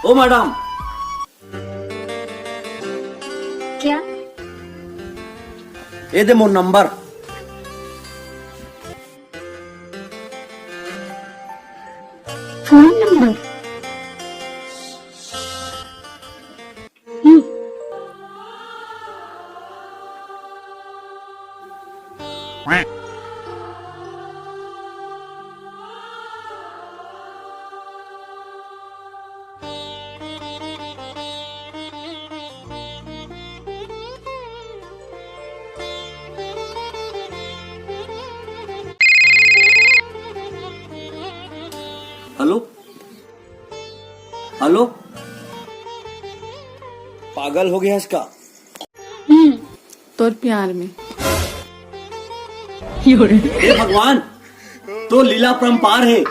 ओ madam, क्या? ये दे मोर नंबर। Phone number? हेलो हेलो, पागल हो गया इसका। तोर प्यार में। हे भगवान, तो लीला परम्पार है।